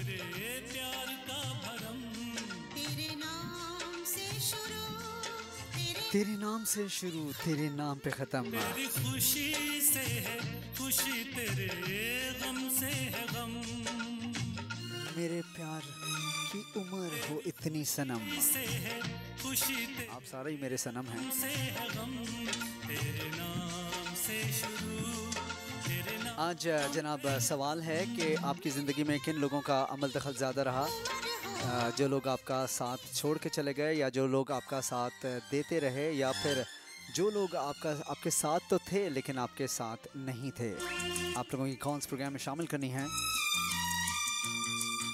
तेरे प्यार का भरम, तेरे नाम से शुरू, तेरे नाम से शुरू, तेरे नाम पे खत्म। तेरी खुशी से है खुशी, तेरे गम से है गम। मेरे प्यार की उम्र हो इतनी सनम, से है खुशी, आप सारे ही मेरे सनम हैं। से है गम, तेरे नाम से शुरू, तेरे नाम। आज जनाब सवाल है कि आपकी ज़िंदगी में किन लोगों का अमल दखल ज़्यादा रहा, जो लोग आपका साथ छोड़ के चले गए, या जो लोग आपका साथ देते रहे, या फिर जो लोग आपके साथ तो थे लेकिन आपके साथ नहीं थे। आप लोगों की कौन से प्रोग्राम में शामिल करनी है।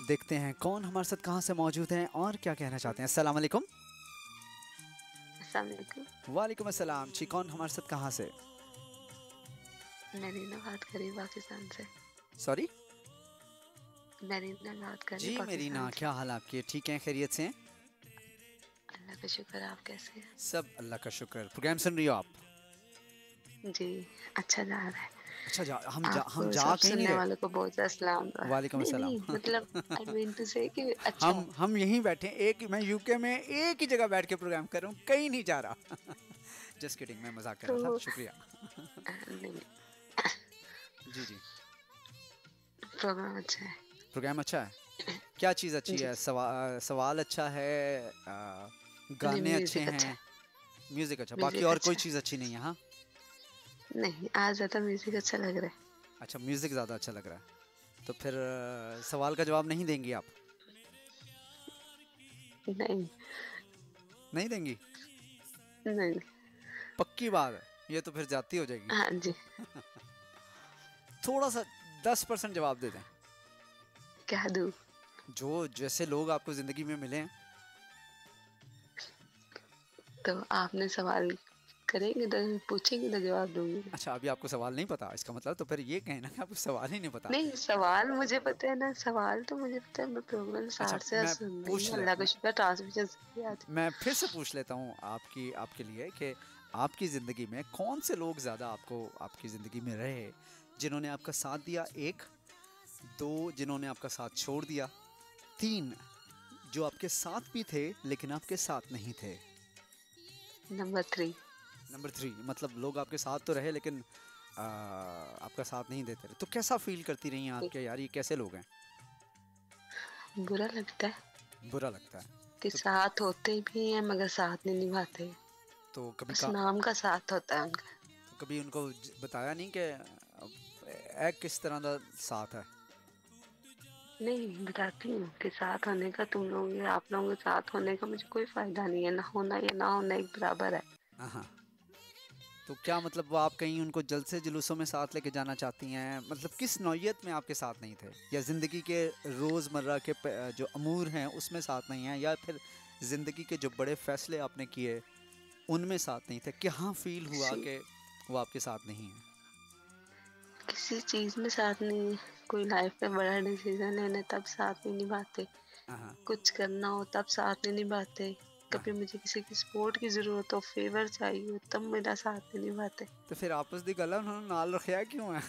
देखते हैं कौन हमारे साथ कहाँ से मौजूद हैं और क्या कहना चाहते हैं। अस्सलाम वालेकुम। वालेकुम अस्सलाम जी, कौन हमारे साथ कहाँ से? मेरीना बात करी पाकिस्तान से। सॉरी, मेरीना बात करी जी मेरीना, क्या हाल आपके? ठीक हैं, खैरियत से हैं? अल्लाह का शुक्र, आप कैसे हैं? सब अल्लाह का शुक्र। प्रोग्राम सुन रही हो आप? जी, अच्छा जा रहा है। अच्छा, हम जा सब कहीं नहीं सुनने रहे। वालों को बहुत सलाम। वालेकुम अस्सलाम। नहीं, मतलब आई मीन टू से कि अच्छा हम यहीं बैठे हैं, मैं यूके में एक ही जगह बैठ के प्रोग्राम कर रहा हूँ, कहीं नहीं जा रहा। जस्ट किडिंग, मैं मजाक कर रहा था, शुक्रिया। नहीं, जी जी, प्रोग्राम अच्छा है। प्रोग्राम अच्छा है। क्या चीज़ अच्छी है? सवाल अच्छा है, गाने अच्छे हैं, म्यूजिक अच्छा, बाकी और कोई चीज़ अच्छी नहीं है? हाँ, नहीं, आज ज़्यादा म्यूजिक अच्छा लग रहा है। अच्छा, म्यूजिक ज़्यादा अच्छा लग रहा है, तो फिर सवाल का जवाब नहीं देंगी आप? नहीं, नहीं देंगी? नहीं, पक्की बात है, ये तो फिर जाती हो जाएगी। हाँ जी। थोड़ा सा 10% जवाब दे दें। क्या दूँ? जो जैसे लोग आपको जिंदगी में मिले हैं। तो आपने सवाल करेंगे तो पूछेंगे तो जवाब दूंगी। अच्छा, अभी आपको सवाल नहीं पता, इसका मतलब तो फिर ये कहना कि आपको सवाल ही नहीं पता। नहीं, सवाल मुझे पता है ना, सवाल तो मुझे पता है। मैं प्रोग्राम स्टार्ट से सुन रही हूँ, अल्लाह का शुक्र ट्रांसमिशन से याद। मैं फिर से पूछ लेता हूँ आपके लिए कि आपकी ज़िंदगी में कौन से लोग ज़्यादा आपकी ज़िंदगी में रहे, जिन्होंने आपका साथ दिया, 1, 2 जिन्होंने आपका साथ छोड़ दिया, 3 जो आपके साथ भी थे लेकिन आपके साथ नहीं थे। नंबर 3 मतलब लोग आपके साथ तो रहे लेकिन आपका साथ नहीं देते रहे। तो कैसा फील करती रही हैं आप कि यार ये कैसे लोग हैं? बुरा लगता है। बुरा लगता है कि तो, साथ होते भी हैं मगर साथ नहीं निभाते। तो कभी नाम का साथ होता है उनका। तो कभी उनको बताया नहीं कि किस तरह का साथ है? नहीं, बताती हूँ कि साथ होने का तुम लोग, आप लोगों के साथ होने का मुझे कोई फायदा नहीं है। ना होना या ना होना एक बराबर है। हाँ, तो क्या मतलब वो आप कहीं उनको जलसे जुलूसों में साथ लेके जाना चाहती हैं? मतलब किस नौयत में आपके साथ नहीं थे, या ज़िंदगी के रोज़मर्रा के जो अमूर हैं उसमें साथ नहीं हैं, या फिर ज़िंदगी के जो बड़े फ़ैसले आपने किए उनमें साथ नहीं थे? क्या फील हुआ कि वो आपके साथ नहीं है? किसी चीज़ में साथ नहीं है। कोई लाइफ में बड़ा डिसीजन लेना तब साथ नहीं निभाते। कुछ करना हो तब साथ नहीं निभाते। कभी मुझे किसी की सपोर्ट की जरूरत हो, फेवर चाहिए हो, तब मेरा साथ नहीं निभाते। तो फिर आपस दी गल उन्होंने नाल रखा क्यों है?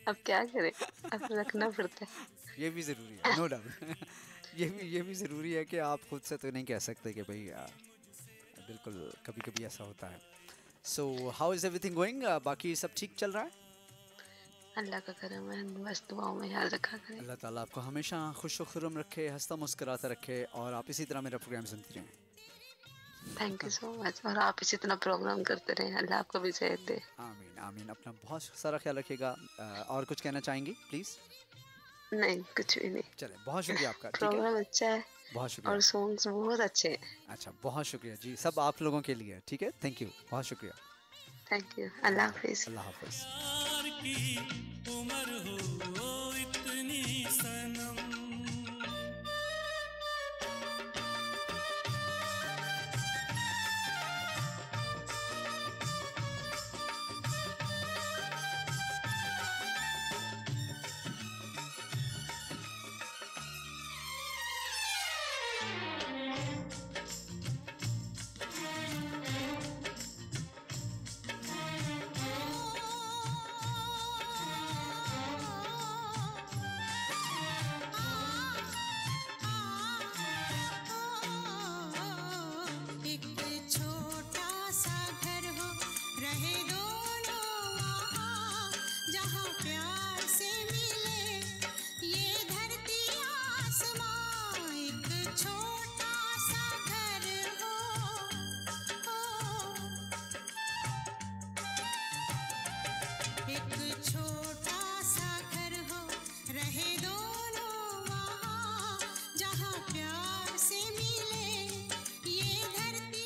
अब क्या करें, अब रखना पड़ता है। ये भी ज़रूरी है, नो डाउट। ये भी ज़रूरी है कि आप खुद से तो नहीं कह सकते कि भाई बिल्कुल, कभी कभी ऐसा होता है। So how is everything going? बाकी सब ठीक चल रहा है? अल्लाह का करम है, बस दुआओं में याद रखा करें। अल्लाह ताला आपको हमेशा खुश व खुर्रम रखे, हंसता मुस्कुराता रखे, और आप इसी तरह मेरा प्रोग्राम सुनती रहें। थैंक यू सो मच, और आप इसी तरह प्रोग्राम करते रहें। अल्लाह आपको भी सेहत दे। आमीन आमीन। अपना बहुत सारा ख्याल रखिएगा। और कुछ कहना चाहेंगी प्लीज़? नहीं, कुछ भी नहीं। चले, बहुत शुक्रिया आपका। प्रोग्राम अच्छा है, बहुत शुक्रिया, और सॉन्ग्स बहुत अच्छे हैं। अच्छा, बहुत शुक्रिया जी, सब आप लोगों के लिए। ठीक है, थैंक यू, बहुत शुक्रिया। थैंक यू, अल्लाह हाफिज। अल्लाह हाफिज। उम्र हो इतनी सनम,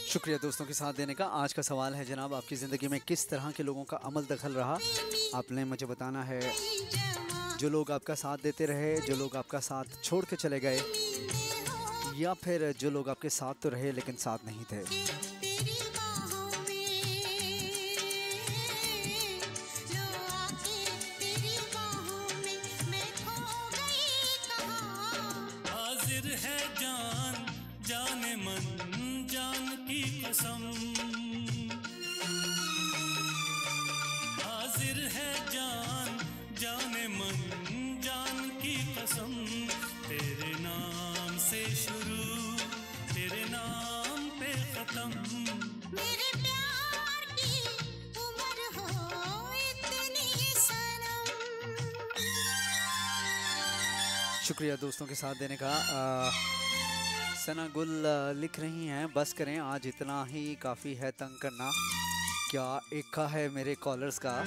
शुक्रिया दोस्तों के साथ देने का। आज का सवाल है जनाब, आपकी ज़िंदगी में किस तरह के लोगों का अमल दखल रहा? आपने मुझे बताना है। जो लोग आपका साथ देते रहे, जो लोग आपका साथ छोड़ के चले गए, या फिर जो लोग आपके साथ तो रहे लेकिन साथ नहीं थे। हाजिर है जान जाने मन जान की कसम, हाजिर है जान जाने मन जान की कसम, तेरे नाम से शुरू तेरे नाम पे खत्म। मेरे प्यार की उम्र हो इतनी सनम। शुक्रिया दोस्तों के साथ देने का। सना गुल लिख रही हैं, बस करें आज इतना ही काफ़ी है तंग करना। क्या एका है मेरे कॉलर्स का,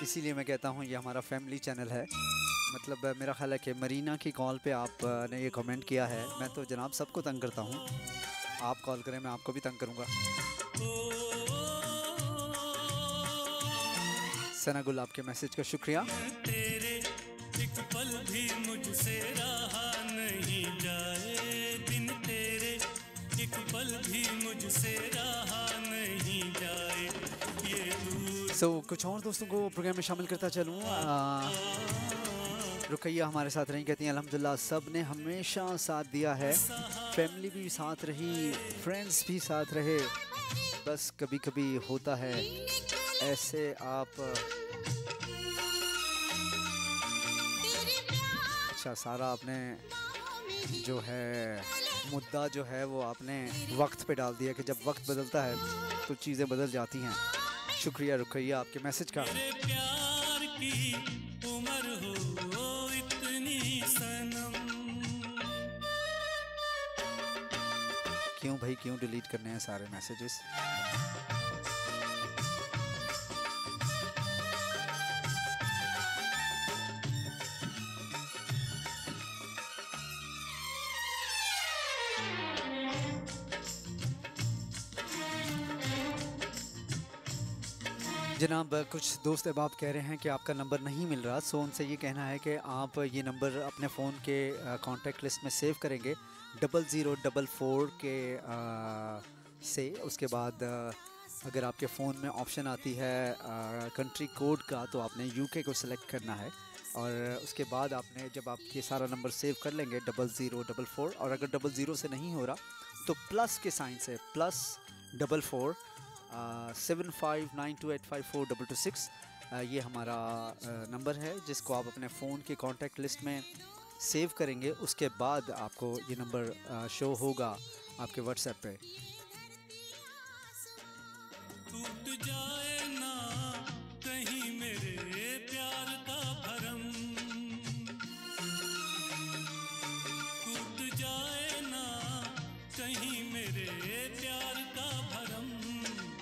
इसीलिए मैं कहता हूँ ये हमारा फैमिली चैनल है। मतलब मेरा ख्याल है कि मरीना की कॉल पे आपने ये कमेंट किया है। मैं तो जनाब सबको तंग करता हूँ, आप कॉल करें मैं आपको भी तंग करूँगा। सना गुल आपके मैसेज का शुक्रिया। तेरे एक पल भी मुझसे रहा नहीं जाए, दिन तेरे एक पल भी मुझसे रहा नहीं जाए, ये दूर। कुछ और दोस्तों को प्रोग्राम में शामिल करता चलूँ। रुकैया हमारे साथ रही, कहती हैं अल्हम्दुलिल्लाह सब ने हमेशा साथ दिया है, फैमिली भी साथ रही, फ्रेंड्स भी साथ रहे, बस कभी कभी होता है ऐसे। आप अच्छा सारा आपने जो है मुद्दा जो है वो आपने वक्त पे डाल दिया कि जब वक्त बदलता है तो चीज़ें बदल जाती हैं। शुक्रिया रुकैया आपके मैसेज का। मेरे प्यार की उम्र हो इतनी सनम। क्यों भाई क्यों डिलीट करने हैं सारे मैसेजेस? जनाब कुछ दोस्त अब आप कह रहे हैं कि आपका नंबर नहीं मिल रहा, सो उनसे ये कहना है कि आप ये नंबर अपने फ़ोन के कांटेक्ट लिस्ट में सेव करेंगे 0044 के से। उसके बाद अगर आपके फ़ोन में ऑप्शन आती है कंट्री कोड का, तो आपने यूके को सिलेक्ट करना है, और उसके बाद आपने जब आप ये सारा नंबर सेव कर लेंगे 0044, और अगर 00 से नहीं हो रहा तो प्लस के साइन से +44 7592854226 ये हमारा नंबर है जिसको आप अपने फ़ोन के कॉन्टैक्ट लिस्ट में सेव करेंगे। उसके बाद आपको ये नंबर शो होगा आपके व्हाट्सएप पे। टूट जाए ना कहीं मेरे प्यार का भरम, टूट जाए ना कहीं मेरे प्यार का भरम,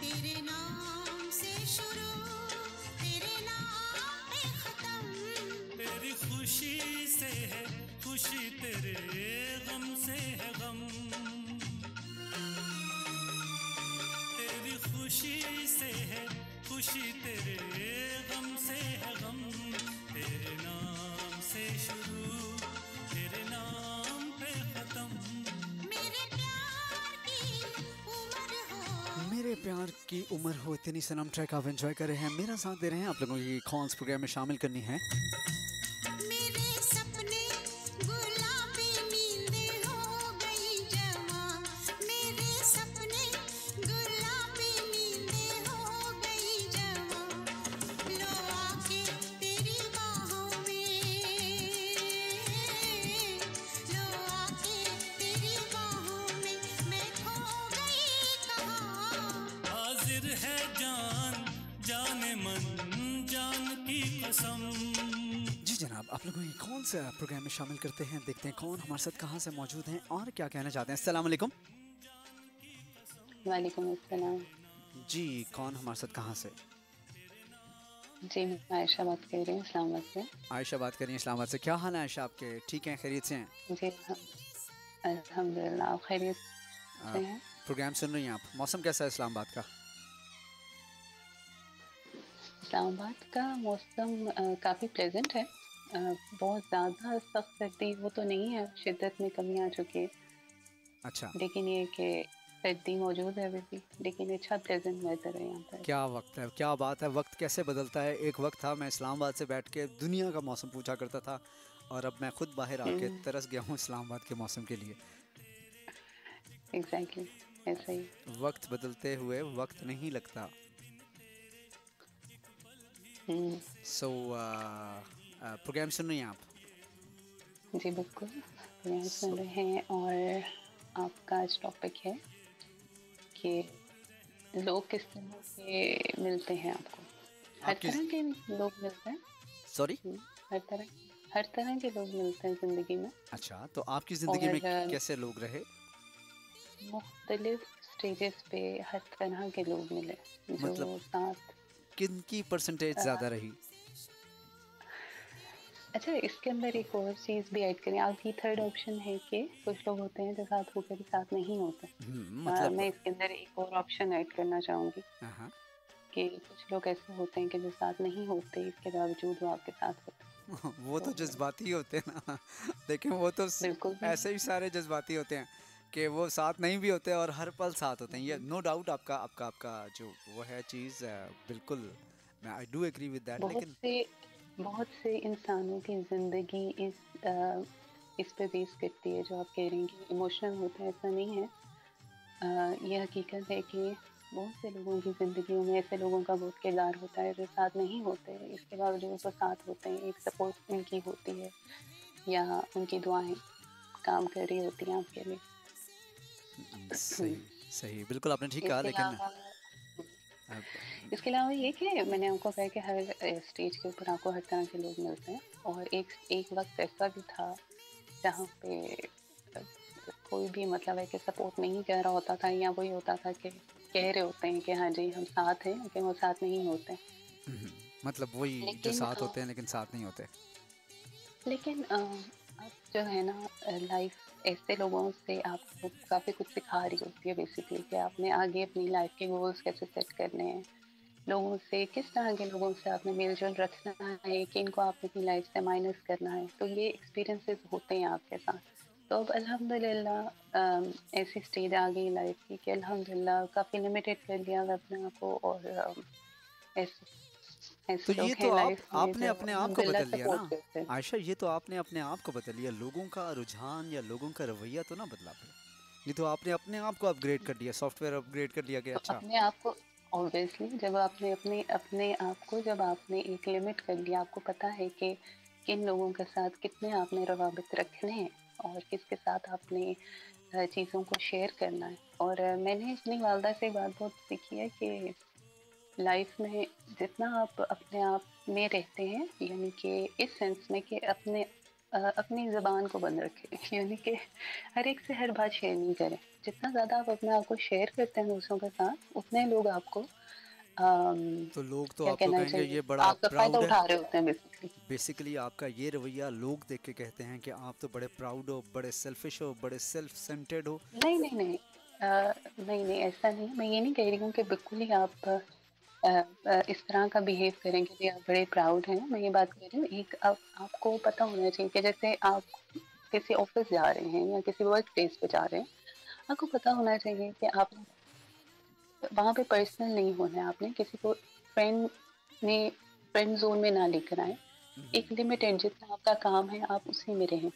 तेरे नाम से शुरू तेरे नाम पे खत्म, तेरी खुशी से है खुशी तेरे गम से है गम, तेरी खुशी से है खुशी तेरे गम से है गम, तेरे नाम से शुरू तेरे नाम पे खत्म, मेरे प्यार की उम्र हो। मेरे प्यार की उम्र हो इतनी सनम ट्रैक आप एंजॉय कर रहे हैं, मेरा साथ दे रहे हैं। आप लोगों की कॉल्स प्रोग्राम में शामिल करनी है। मेरे सपने गुलाबी नींदें हो गई जवां, मेरे सपने गुलाबी नींदें हो गई जवां, लो आके तेरी बाहों में, लो आके तेरी बाहों में, मैं खो गई कहाँ, हाजिर है जान जाने मन जान की कसम। जी जनाब, आप लोगों की कौन सा प्रोग्राम में शामिल करते हैं, देखते हैं कौन हमारे साथ कहाँ से मौजूद हैं और क्या कहना चाहते हैं। अस्सलाम वालेकुम। वालेकुम अस्सलाम। जी कौन हमारे साथ कहाँ से? जी मैं आयशा बात कर रही हूँ इस्लामाबाद से। आयशा बात करिए इस्लामाबाद से। क्या हाल है आयशा आपके? ठीक हैं, खैरियत से हैं? जी हाँ, अल्हम्दुलिल्लाह, आप खैरियत आ, से हैं? प्रोग्राम सुन रही हैं आप? मौसम कैसा है इस्लामाबाद का? इस्लामाबाद का मौसम काफ़ी प्लेजेंट है। बहुत ज़्यादा सख्त सर्दी वो तो नहीं है, शिद्दत में कमी आ चुकी है, अच्छा, लेकिन ये कि सर्दी मौजूद है अभी भी, लेकिन अच्छा प्लेजेंट वेदर है यहाँ पर। क्या वक्त है, क्या बात है! वक्त कैसे बदलता है। एक वक्त था मैं इस्लामाबाद से बैठ के दुनिया का मौसम पूछा करता था, और अब मैं खुद बाहर आके हम्म, तरस गया हूँ इस्लामाबाद के मौसम के लिए। एग्जैक्टली ऐसा ही। वक्त बदलते हुए वक्त नहीं लगता। हम्म, सो प्रोग्राम सुन रही हैं आप? जी बिल्कुल, प्रोग्राम सुन सो रहे हैं। और आपका आज टॉपिक है कि लोग किस तरह के मिलते हैं आपको। हर आपकी, तरह के लोग मिलते हैं। सॉरी, हम्म, हर तरह के लोग मिलते हैं ज़िंदगी में। अच्छा, तो आपकी ज़िंदगी में और कैसे लोग रहे? मुख्तलिफ स्टेजेस पे हर तरह के लोग मिले जो मतलब साथ। किन की परसेंटेज अ, ज़्यादा रही? अच्छा, इसके अंदर एक और चीज़ भी ऐड करें। आपकी थर्ड ऑप्शन है कि कुछ लोग होते हैं जो साथ होकर भी साथ नहीं होते। मतलब, मैं इसके अंदर एक और ऑप्शन ऐड करना चाहूँगी हाँ, कि कुछ लोग ऐसे होते हैं कि जो साथ नहीं होते, इसके बावजूद वो आपके साथ होते हैं। वो तो तो जज्बाती होते हैं ना। लेकिन वो तो बिल्कुल भी ऐसे ही सारे जज्बाती होते हैं कि वो साथ नहीं भी होते और हर पल साथ होते हैं। ये नहीं। नो डाउट, आपका आपका आपका जो वो है चीज़, बिल्कुल मैं I do agree with that, बहुत लेकिन से बहुत से इंसानों की ज़िंदगी इस पे बेस करती है, जो आप कह रही हैं कि इमोशनल होता है, ऐसा नहीं है। ये हकीकत है कि बहुत से लोगों की ज़िंदगियों में ऐसे लोगों का बहुत किरदार होता है जो साथ नहीं होते, इसके बावजूद वो साथ होते हैं। एक सपोर्ट उनकी होती है या उनकी दुआएं काम कर रही होती हैं आपके लिए। सही, सही, बिल्कुल आपने ठीक कहा, इसके लेकिन अलावा अब, इसके अलावा ये कि मैंने आपको कहा कि हर स्टेज के ऊपर आपको हर तरह के लोग मिलते हैं। और एक एक वक्त ऐसा भी था जहाँ पे अ, कोई भी मतलब है कि सपोर्ट नहीं कर रहा होता था, या वही होता था कि कह रहे होते हैं कि हाँ जी हम साथ हैं, लेकिन वो साथ नहीं होते। मतलब वही जो लेकिन साथ होते हैं लेकिन साथ नहीं होते। अब जो है ना, लाइफ ऐसे लोगों से आपको काफ़ी कुछ सिखा रही होती है बेसिकली, कि आपने आगे अपनी लाइफ के गोल्स कैसे सेट करने हैं, लोगों से किस तरह के लोगों से आपने मेल जोल रखना है, कि इनको आपने अपनी लाइफ से माइनस करना है। तो ये एक्सपीरियंसेस होते हैं आपके साथ। तो अब अल्हम्दुलिल्लाह ऐसी स्टेज आ गई लाइफ की कि अल्हम्दुलिल्लाह काफ़ी लिमिटेड कर लिया मैं अपने आप को। और ऐसे तो ऐसे ये लोग तो हैं लाइफ में आपने जो अपने आप को अल्हम्दुलिल्लाह बदल लिया ना सपोर्ट करते हैं। आयशा, ये तो आपने अपने आप को बदल लिया, लोगों का रुझान या लोगों का रवैया तो ना बदला फिर। ये तो आपने अपने आप को अपग्रेड कर लिया, सॉफ्टवेयर अपग्रेड कर लिया कि तो अच्छा। अपने आप को ऑब्वियसली जब आपने अपने अपने आप को जब आपने एक लिमिट कर लिया, आपको पता है कि किन लोगों के साथ कितने आपने रवाबित रखने हैं और किसके साथ आपने चीज़ों को शेयर करना है। और मैंने अपनी वालदा से एक बात बहुत सीखी है कि लाइफ में जितना आप अपने आप में रहते हैं, यानी कि इस सेंस में कि अपनी ज़बान को बंद रखें यानी कि हर एक से हर बात शेयर नहीं करें। जितना ज़्यादा आप अपने आप को शेयर करते हैं दूसरों के साथ, उतने लोग आपको तो लोग तो क्या आपको कहना कहेंगे चाहिए, ये बड़ा आपका फ़ायदा प्राउड है। उठा रहे होते हैं बेसिकली। बेसिकली आपका ये रवैया लोग देख के कहते हैं कि आप तो बड़े प्राउड हो, बड़े सेल्फिश हो, बड़े सेल्फ सेंटर्ड हो। नहीं नहीं नहीं, नहीं नहीं, ऐसा नहीं। मैं ये नहीं कह रही हूँ कि बिल्कुल ही आप इस तरह का बिहेव करेंगे कि आप बड़े प्राउड हैं। मैं ये बात कर रही हूँ, एक आपको पता होना चाहिए कि जैसे आप किसी ऑफिस जा रहे हैं या किसी वर्क प्लेस पे जा रहे हैं, आपको पता होना चाहिए कि आप वहाँ पे पर्सनल नहीं होना है। आपने किसी को फ्रेंड में फ्रेंड जोन में ना लेकर आए। एक लिमिटेड जितना आपका काम है आप उसी में रहें।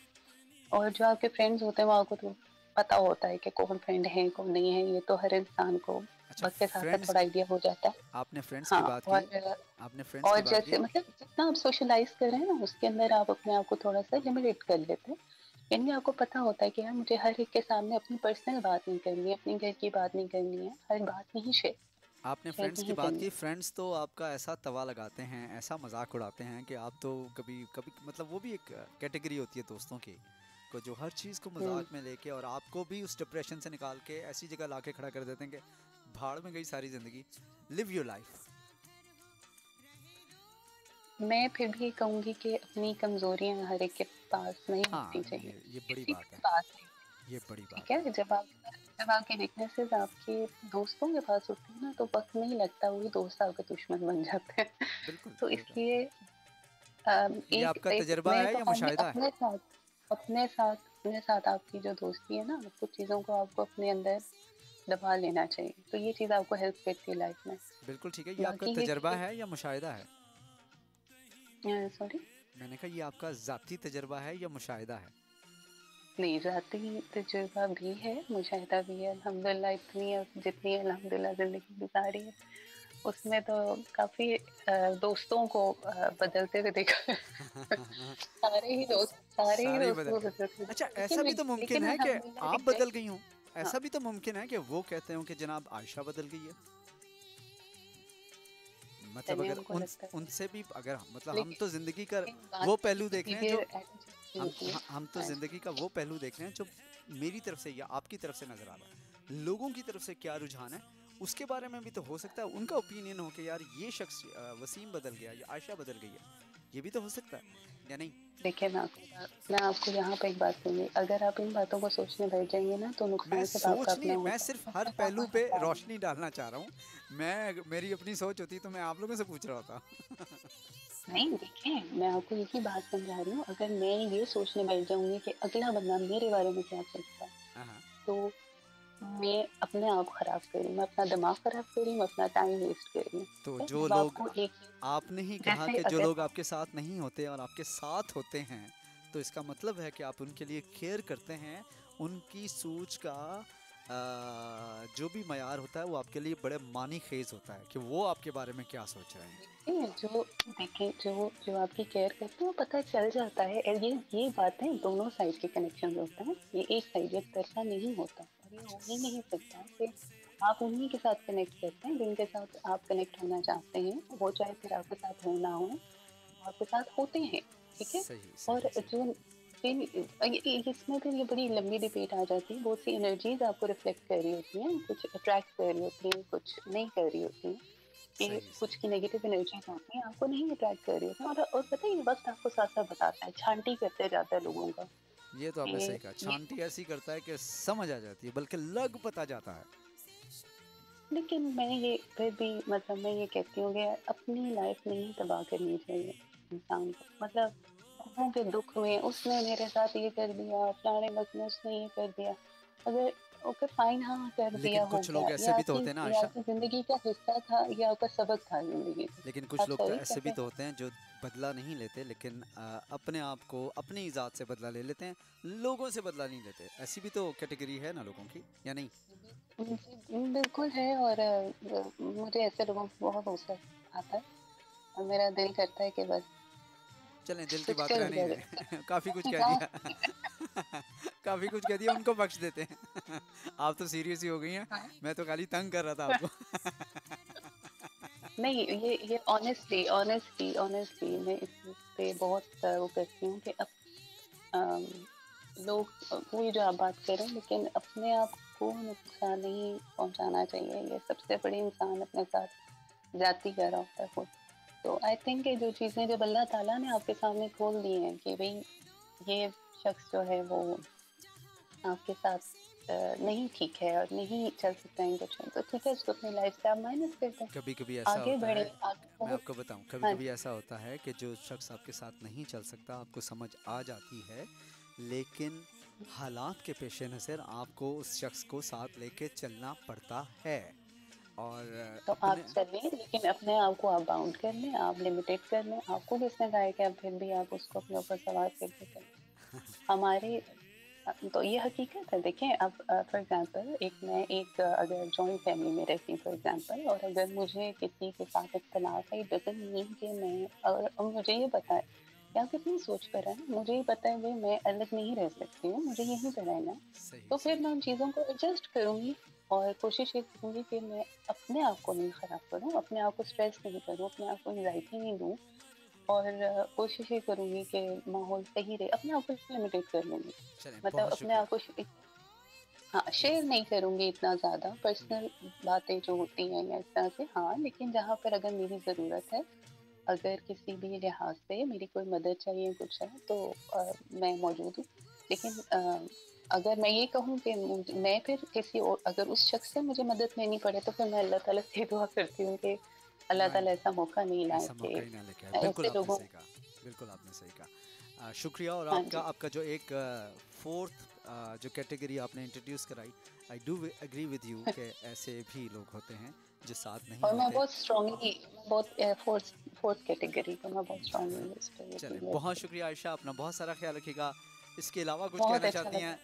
और जो आपके फ्रेंड्स होते हैं वो आपको तो पता होता है कि कौन फ्रेंड है कौन नहीं है, ये तो हर इंसान को अच्छा, वक्त के साथ साथ फ्रेंड्स थोड़ा की, आइडिया हो जाता है। आपने फ्रेंड्स की हाँ। बात की, आपने फ्रेंड्स और की बात जैसे की। मतलब जितना आप सोशलाइज कर रहे हैं ना, उसके अंदर आप अपने आप को थोड़ा सा लिमिटेड कर लेते हैं। यानी आपको पता होता है कि यार मुझे हर एक के सामने अपनी पर्सनल बात नहीं करनी है, अपने घर की बात नहीं करनी है, हर बात नहीं शेयर आपने शेयर फ्रेंड्स की नहीं बात करनी की, है। फ्रेंड्स तो आपका ऐसा तवा लगाते हैं, ऐसा मजाक उड़ाते हैं कि आप तो कभी कभी मतलब वो भी एक कैटेगरी होती है दोस्तों की को जो हर चीज़ को हम्म, मजाक में लेके और आपको भी उस डिप्रेशन से निकाल के ऐसी जगह लाके खड़ा कर देते हैं कि भाड़ में गई सारी ज़िंदगी, लिव योर लाइफ। मैं फिर भी कहूंगी कि अपनी कमजोरियां हर एक के पास नहीं हाँ, होनी चाहिए, ये बड़ी किसी के बात भी है। पास नहीं। ये बड़ी ठीक बात है। है, जब आपकी वीकनेसेस आपके दोस्तों के पास होती है ना, तो वक्त नहीं लगता वही दोस्त आपके दुश्मन बन जाते हैं। बिल्कुल, तो बिल्कुल। इसलिए ये एक आपका एक तजुर्बा मैं है तो या कहूँगी मुशाहिदा है? अपने साथ आपकी जो दोस्ती है ना, कुछ चीज़ों को आपको अपने अंदर दबा लेना चाहिए, तो ये चीज़ आपको हेल्प करती है लाइफ में। बिल्कुल ठीक है। ये आपका बाकी ये तजुर्बा चीज़ें है या मुशाहिदा है? सॉरी, मैंने कहा ये आपका ज़ाती तजुर्बा है या मुशाहिदा है? नहीं, ज़ाती तजुर्बा भी है, मुशाहिदा भी है। अल्हम्दुलिल्लाह इतनी जितनी अल्हम्दुलिल्लाह ज़िंदगी गुज़ारी है, उसमें तो काफ़ी दोस्तों को बदलते हुए देखा है। सारे ही सारे ही दोस्तों बदल को गए। बदलते हुए अच्छा, देखा है। ऐसा भी तो मुमकिन लेकिन है कि अल्हम्दुलिल्लाह आप बदल गई हों? एग्ज़ैक्ट हाँ, ऐसा भी तो मुमकिन है कि वो कहते हों कि जनाब आयशा बदल गई है? मतलब चलिए अगर उनको उन लगता है। उनसे भी अगर मतलब हम लेकिन तो ज़िंदगी का लेकिन बात वो की पहलू देख रहे हैं जो बिहेवियर एटीट्यूड की होती है। हम तो हाँ जी। ज़िंदगी का वो पहलू देख रहे हैं जो मेरी तरफ से या आपकी तरफ से नज़र आ रहा है। लोगों की तरफ से क्या रुझान है, उसके बारे में भी तो हो सकता है उनका ओपिनियन हो कि यार ये शख्स वसीम बदल गया या आयशा बदल गई है। ये भी तो हो सकता है या नहीं? देखिए मैं आपको यहाँ पे एक बात कहूँगी, अगर आप इन बातों को सोचने बैठ जाएंगे ना, तो मैं नुकसान सिर्फ आपका सोच अपना नहीं, मैं होगा, सिर्फ हर सिर्फ आपको पहलू पे नुकसान होगा। रोशनी डालना चाह रहा हूँ। मैं मेरी अपनी सोच होती तो मैं आप लोगों से पूछ रहा होता। नहीं, देखिए, मैं आपको यही बात समझा रही हूँ, अगर मैं ये सोचने बैठ जाऊंगी कि अगला बंदा मेरे बारे में क्या सोचता है, हाँ। तो मैं अपने आप खराब कर रही हूँ, मैं अपना दिमाग खराब कर रही हूँ, मैं अपना टाइम वेस्ट कर रही हूँ। तो ठीक है, जो जब लोग आपको एक आपने ही कहा जैसे कि जो अगर लोग आपके साथ नहीं होते और आपके साथ होते हैं, तो इसका मतलब है कि आप उनके लिए केयर करते हैं। उनकी सोच का जो भी मयार होता है वो आपके लिए बड़े मानी खेज होता है कि वो आपके बारे में क्या सोच रहे हैं। देखिए, जो आपकी केयर करते हैं वो पता चल जाता है, और ये बातें दोनों साइड के कनेक्शन होता है, ये एक साइड एक तरफा नहीं होता, और ये अच्छा हो ही नहीं सकता कि आप उन्हीं के साथ कनेक्ट करते हैं जिनके साथ आप कनेक्ट होना चाहते हैं, वो चाहे फिर आपके साथ हो ना हो, आपके साथ होते हैं। ठीक है, सही और सही सही। जो फिर इसमें फिर ये बड़ी लंबी डिबेट आ जाती है, बहुत सी एनर्जीज आपको रिफ्लेक्ट कर रही होती हैं, कुछ अट्रैक्ट कर रही होती हैं, कुछ नहीं कर रही होती हैं, कि सही कुछ सही। की नेगेटिव एनर्जीज होती हैं आपको नहीं अट्रैक्ट कर रही होती हैं, और पता है ये वक्त आपको साथ साथ बताता है, छांटी करते जाता है लोगों का ये तो आपने कि सही कहा, ये। छांटी ऐसी करता है कि समझ आ जाती है, बल्कि लग पता जाता है। लेकिन मैं ये फिर भी मतलब मैं ये कहती हूँ कि अपनी लाइफ नहीं तबाह करनी चाहिए इंसान को, मतलब लोगों के दुख में उसने मेरे साथ ये कर दिया, फलाने वक्त में उसने ये कर दिया, अगर ओके फाइन, हाँ कर लेकिन दिया, हो कुछ गया, लोग ऐसे भी तो होते हैं ना ये आयशा, आपकी जिंदगी का हिस्सा था, ये आपका सबक था जिंदगी लेकिन का। कुछ आप लोग तो सॉरी ऐसे भी कहते तो हैं। होते हैं जो बदला नहीं लेते, लेकिन अपने आप को अपनी ही ज़ात से बदला ले लेते हैं, लोगों से बदला नहीं लेते। ऐसी भी तो कैटेगरी है ना लोगों की, या नहीं? जी, बिल्कुल है, और मुझे ऐसे लोगों को बहुत गुस्सा आता है, और मेरा दिल करता है कि बस चलें, दिल की कुछ बात कर रहने ही दिया दें। काफ़ी कुछ जाए। कह हाँ, दिया। काफ़ी कुछ कह दिया, उनको बख्श देते हैं। आप तो सीरियस ही हो गई हैं। हाँ। मैं तो खाली तंग कर रहा था आपको। नहीं, ये ऑनेस्टली ऑनेस्टली ऑनेस्टली मैं इस चीज़ पे बहुत वो करती हूँ कि अब अम, लोग वही जो आप बात कर रहे हैं, लेकिन अपने आप को नुकसान नहीं पहुंचाना चाहिए, ये सबसे बड़ी इंसान अपने साथ जाती कर रहा होता है खुद। तो आई थिंक कि जो चीज़ें जब अल्लाह ताला ने आपके सामने खोल दी हैं कि भाई ये शख्स जो है वो आपके साथ नहीं ठीक है और नहीं चल सकता इन कुछ में, तो ठीक है, इसको अपनी लाइफ से आप माइनस कर दें, कभी कभी ऐसा आगे होता बढ़े, है, आगे मैं बहुत। आपको बताऊं, कभी हाँ कभी जी। ऐसा होता है कि जो शख्स आपके साथ नहीं चल सकता आपको समझ आ जाती है, लेकिन हालात के पेश नज़र आपको उस शख्स को साथ लेके चलना पड़ता है। और तो आप अपने चलिए, लेकिन अपने आप को आप बाउंड कर लें, आप लिमिटेड कर लें, आपको किसने कहा है कि आप फिर भी आप उसको अपने ऊपर सवार करके चलें। हमारे तो ये हकीकत है, देखें अब फॉर एग्जांपल एक अगर जॉइंट फैमिली में रहती हूँ फॉर एग्जांपल, और अगर मुझे किसी के साथ इख्तलाफ है, इट डजंट मीन कि मैं, और मुझे ये पता है कि आप कितनी सोच कर रहे हैं, मुझे ये पता है कि मैं अलग नहीं रह सकती हूँ, मुझे यहीं पे रहना है, सही तो फिर सही। मैं उन चीज़ों को एडजस्ट करूँगी, और कोशिश ये करूँगी कि मैं अपने आप को नहीं ख़राब करूँ, अपने आप को स्ट्रेस नहीं करूँ, अपने आप को एंग्जाइटी नहीं दूँ, और कोशिश ये करूँगी कि माहौल सही रहे, अपने आप को लिमिटेड कर लूँगी, चलें, मतलब बहुत अपने आप शुक्रिया। को हाँ, ये शेयर नहीं करूँगी इतना ज़्यादा हम्म, पर्सनल बातें जो होती हैं या इस तरह से, हाँ, लेकिन जहाँ पर अगर मेरी ज़रूरत है, अगर किसी भी लिहाज से मेरी कोई मदद चाहिए, कुछ है, तो मैं मौजूद हूँ। लेकिन अगर मैं ये कहूँ कि मैं फिर किसी और, अगर उस शख्स से मुझे मदद लेनी पड़े तो फिर मैं अल्लाह ताला से दुआ करती हूँ कि अल्लाह ताला ऐसा मौका नहीं लाए ऐसा कि मौका ही ना लेके आए। बिल्कुल ऐसे आपने लोगों। सही कहा, बिल्कुल आपने सही कहा। शुक्रिया। और हाँ आपका जी। आपका जो एक फोर्थ जो कैटेगरी आपने इंट्रोड्यूस कराई, I do agree with you कि ऐसे भी लोग होते हैं जो साथ नहीं और मैं होते। बहुत स्ट्रांगली, बहुत फोर्थ फोर्थ कैटेगरी को मैं बहुत स्ट्रांगली इस पे चले, यकीन बहुत रखती हूँ। शुक्रिया आयशा, अपना बहुत सारा ख्याल रखिएगा। इसके अलावा कुछ बहुत कहना अच्छा चाहती लगा। हैं?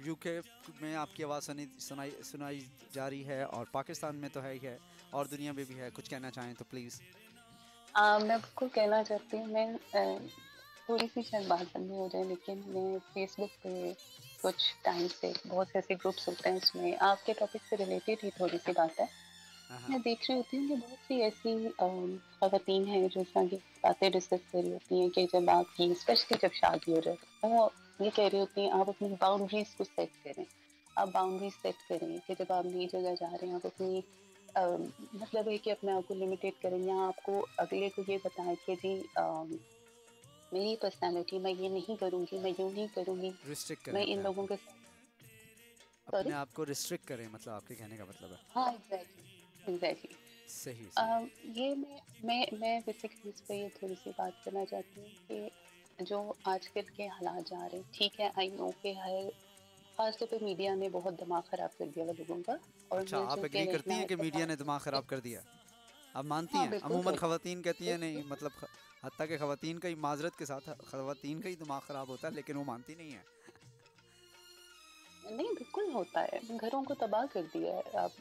यूके में आपकी आवाज़ सुनाई सुनाई जा रही है, और पाकिस्तान में तो है ही है, और दुनिया में भी है। कुछ कहना चाहें तो प्लीज़। मैं आपको कहना चाहती हूँ, मैं थोड़ी सी शायद बात लंबी हो जाए, लेकिन मैं फेसबुक पे कुछ टाइम से, बहुत से ऐसे ग्रुप्स होते हैं, उसमें आपके टॉपिक से रिलेटेड ही थोड़ी सी बात है। हाँ मैं देख रही होती हूँ कि बहुत सी ऐसी खवातीन हैं जो इस तरह की बातें डिस्कस कर रही होती हैं कि जब आपकी, स्पेशली जब शादी हो जाए, तो वो ये कह रही होती हैं आप अपनी बाउंड्रीज को सेट करें। आप बाउंड्रीज सेट करें कि जब आप नई जगह जा रहे हैं आप अपनी मतलब है कि अपने आप को लिमिटेड करें, या आपको अगले को ये बताएं कि जी मेरी पर्सनालिटी, मैं ये नहीं करूँगी, मैं यूँ नहीं करूँगी, रिस्ट्रिक्ट करें मैं अपने इन आप लोगों को, के साथ। अपने सॉरी। आप को रिस्ट्रिक्ट करें, मतलब आपके कहने का मतलब है। हाँ, एग्जैक्टली एग्जैक्टली। सही सही। ये मैं बेसिकली इस पे ये थोड़ी सी बात करना चाहती हूँ कि जो आजकल के हालात जा रहे हैं, ठीक है, आई नो कि हर, खासतौर पे मीडिया ने बहुत दिमाग खराब कर दिया हुआ लोगों का, और अच्छा, मिल आप जुल के एग्री करती रहना हैं है कि तो मीडिया ने दिमाग बात। ख़राब कर दिया? आप मानती हाँ हैं? बिल्कुल अमूमन कर ख़वातीन कहती हैं नहीं, बिल्कुल। मतलब हत्ता के ख़वातीन का ही, माजरत के साथ ख़वातीन का ही दिमाग ख़राब होता है, लेकिन वो मानती नहीं है। नहीं, बिल्कुल होता है, घरों को तबाह कर दिया है। आप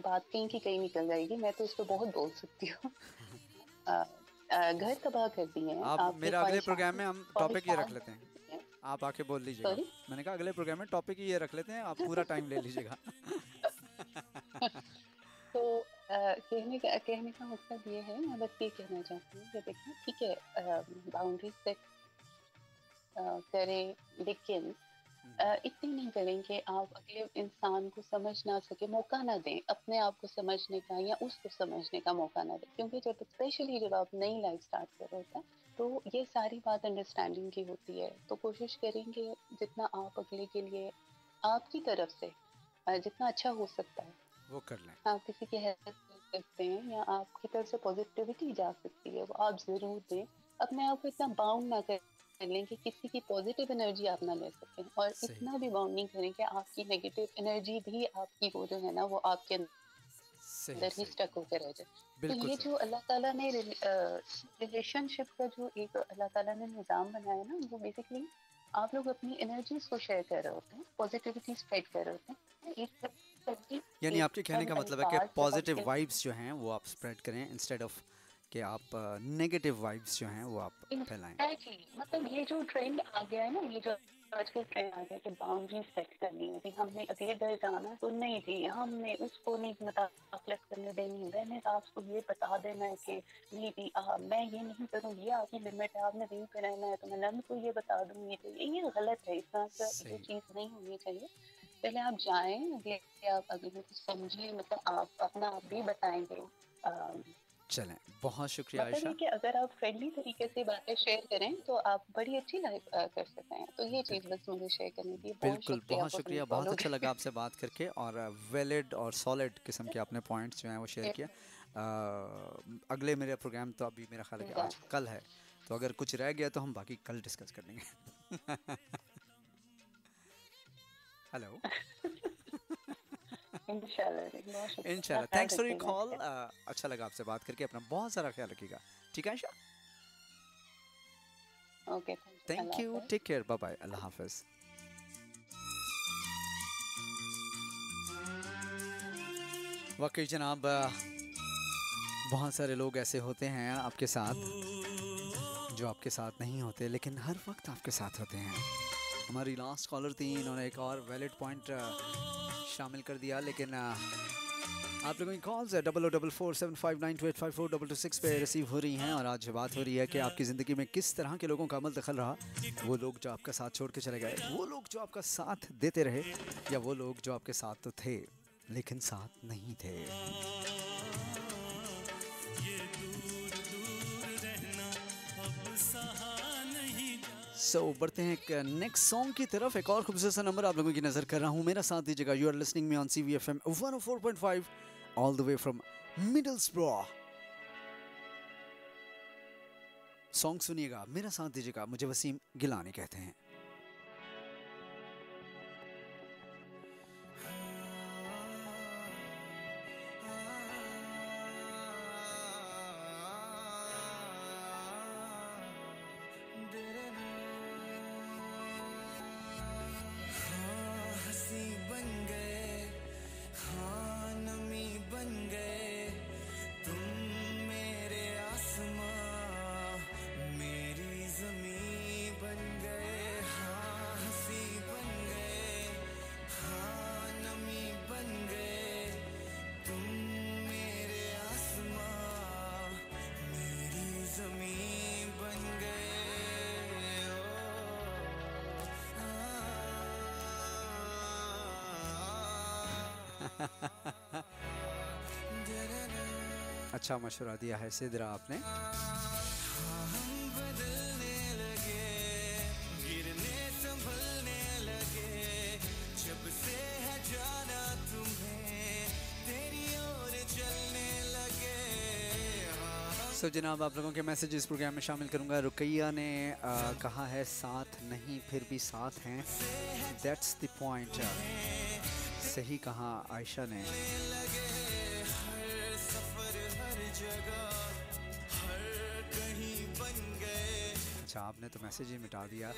बात कहीं की कहीं निकल जाएगी, मैं तो इस पे बहुत बोल सकती हूँ। घर तबाह कर दिए हैं आप, आपकी मेरा अगले प्रोग्राम ख्वाहिशात, में हम टॉपिक ये रख ख्वाहिशात लेते हैं, बदल दी हैं। आप आके बोल लीजिएगा। सॉरी। मैंने कहा अगले प्रोग्राम में टॉपिक ही ये रख लेते हैं, आप पूरा टाइम ले लीजिएगा। तो कहने का मतलब ये है, मैं बस ये कहना चाहती हूँ कि देखिए ठीक है, बाउंड्री सेट करें, लेकिन इतनी नहीं करें कि आप अगले इंसान को समझ ना सके, मौका ना दें अपने आप को समझने का, या उसको समझने का मौका ना दें, क्योंकि जब स्पेशली जब आप नई लाइफ स्टार्ट कर रहे होते हैं तो ये सारी बात अंडरस्टैंडिंग की होती है। तो कोशिश करेंगे जितना आप अगले के लिए आपकी तरफ से जितना अच्छा हो सकता है, वो कर लें। आप किसी की हेल्प कर सकते हैं, या आपकी तरफ से पॉजिटिविटी जा सकती है, वो आप ज़रूर दें। अपने आप को इतना बाउंड ना कर लें कि किसी की पॉजिटिव एनर्जी आप ना ले सकें, और सही इतना भी बाउंड नहीं करें कि आपकी नेगेटिव एनर्जी भी आपकी, वो जो है ना, वो आपके सही अंदर ही सही। स्टक होकर रह जाए। तो बिल्कुल ये सही। जो अल्लाह ताला ने रिलेशनशिप का जो एक अल्लाह ताला ने निज़ाम बनाया ना, वो बेसिकली आप लोग अपनी एनर्जीज को शेयर कर रहे होते हैं, पॉजिटिविटी स्प्रेड कर रहे होते हैं, यानी आपके कहने एक का मतलब है कि अल्फाज जब पॉजिटिव आपके। वाइब्स जो हैं वो आप स्प्रेड करें, इंस्टेड ऑफ कि आप नेगेटिव वाइब्स जो हैं वो आप फैलाएं। एग्जैक्टली, मतलब ये जो ट्रेंड आ गया है ना, ये जो आजकल ट्रेंड आ गया कि बाउंड्री सेट करनी है, कि हमने अगले घर जाना तो नहीं जी, हमने उसको नहीं मुदाखलत करने देनी, मैंने आपको ये बता देना है कि नहीं जी, मैं ये नहीं करूँगी, ये आपकी लिमिट है, आपने यहीं पे रहना है, तो मैं नंद को ये बता दूंगी, तो ये गलत है, इस तरह का ये सही। चीज़ नहीं होनी चाहिए। पहले आप जाएं, अगले आप अगले को समझिए, मतलब आप अपना आप भी बताएंगे। चलें, बहुत शुक्रिया मतलब आयशा। ये कि अगर आप फ्रेंडली तरीके से बातें शेयर करें तो आप बड़ी अच्छी लाइफ कर सकते हैं। तो ये चीज़ बस मुझे शेयर करनी थी। बहुत बिल्कुल, शुक्रिया बहुत फॉर बीइंग शुक्रिया, बहुत अच्छा फॉलोड। लगा आपसे बात करके, और वैलिड और सॉलिड किस्म के आपने पॉइंट्स जो हैं वो शेयर किया। अगले मेरे प्रोग्राम तो अभी मेरा ख्याल है कि आज कल है, तो अगर कुछ रह गया तो हम बाकी कल डिस्कस कर लेंगे। हेलो। इंशाल्लाह जी, बहुत शुक्रिया, अपना इंशाल्लाह, ख्याल थैंक्स फॉर योर रखिएगा, ठीक कॉल। है? अच्छा लगा आपसे बात करके, अपना बहुत सारा ख्याल रखिएगा। ठीक है Ayesha? Okay, thank you, thank Allah you, हाफ़िज़। टेक केयर, बाय बाय, अल्लाह हाफिज़। वाकई जनाब, बहुत सारे लोग ऐसे होते हैं आपके साथ जो आपके साथ नहीं होते, लेकिन हर वक्त आपके साथ होते हैं। हमारी लास्ट कॉलर थी, इन्होंने एक और वैलिड पॉइंट शामिल कर दिया, लेकिन आप लोगों की कॉल्स 00447592854226 पे रिसीव हो रही हैं, और आज बात हो रही है कि आपकी ज़िंदगी में किस तरह के लोगों का अमल दखल रहा। वो लोग जो आपका साथ छोड़ के चले गए, वो लोग जो आपका साथ देते रहे, या वो लोग जो आपके साथ तो थे लेकिन साथ नहीं थे। बढ़ते हैं एक नेक्स्ट सॉन्ग की तरफ। एक और खूबसूरत सा नंबर आप लोगों की नजर कर रहा हूँ, मेरा साथ दीजिएगा। You are listening me on CVFM 104.5 all the way from Middlesbrough. Song सुनिएगा, मेरा साथ दीजिएगा। मुझे वसीम गिलानी कहते हैं। अच्छा मशवरा दिया है सिदरा आपने। सो जनाब, आप लोगों के मैसेज इस प्रोग्राम में शामिल करूंगा। रुकैया ने कहा है साथ नहीं फिर भी साथ हैं, दैट्स द पॉइंट। सही कहा आयशा ने। अच्छा, आपने तो मैसेज ही मिटा दिया।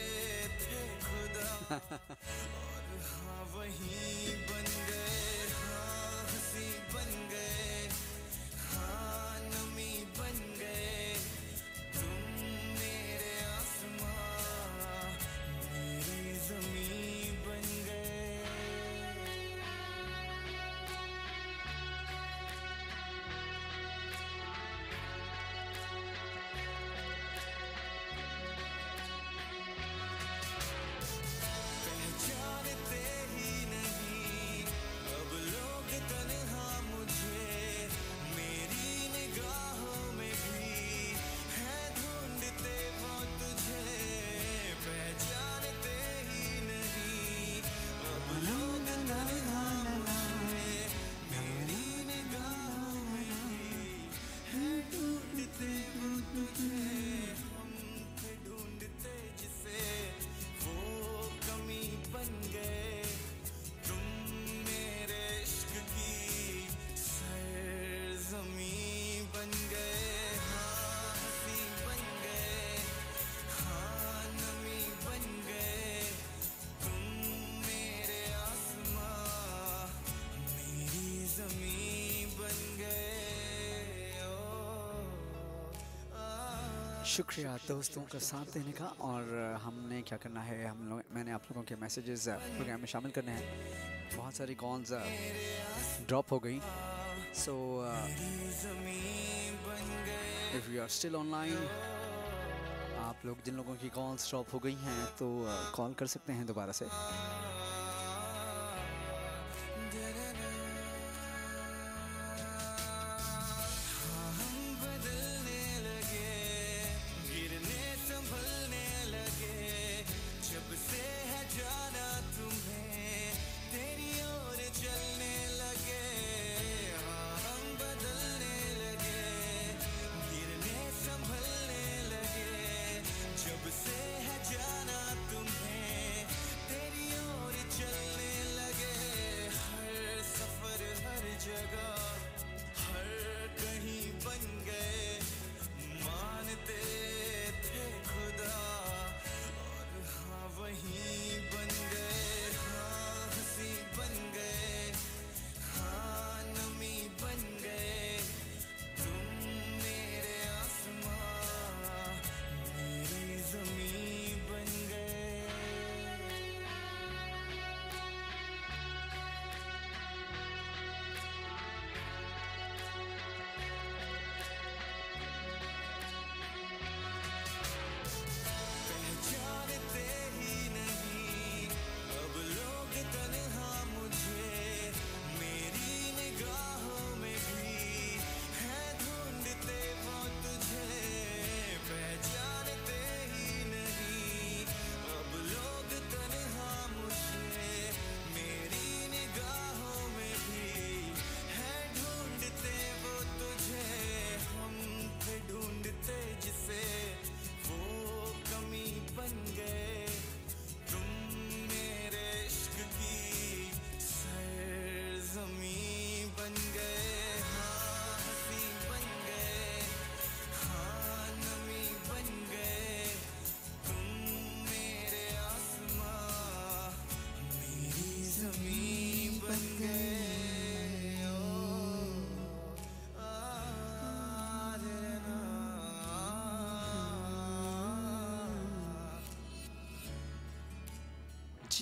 शुक्रिया दोस्तों का साथ देने का। और हमने क्या करना है, मैंने आप लोगों के मैसेजेस प्रोग्राम में शामिल करने हैं। बहुत सारी कॉल्स ड्रॉप हो गई। So if you are still online, आप लोग जिन लोगों की कॉल्स ड्रॉप हो गई हैं तो कॉल कर सकते हैं दोबारा से।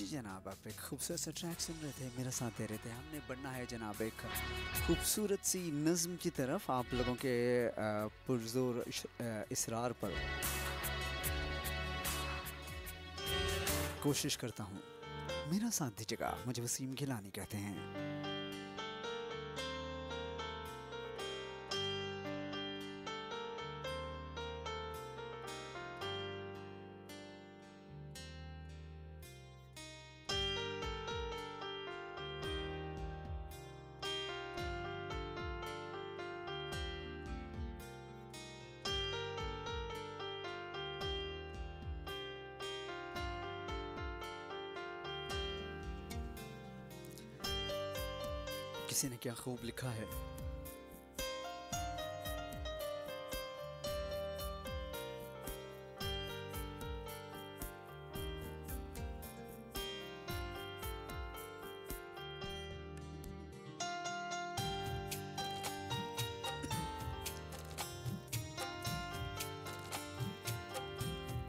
जी जनाब, आप एक खूबसूरत सा ट्रैक सुन रहे थे, मेरा साथ दे रहे थे। हमने बढ़ना है जनाब एक खूबसूरत सी नज़्म की तरफ, आप लोगों के पुरजोर इसरार पर कोशिश करता हूँ। मेरा साथ दीजिएगा, मुझे वसीम गिलानी कहते हैं। किसी ने क्या खूब लिखा है।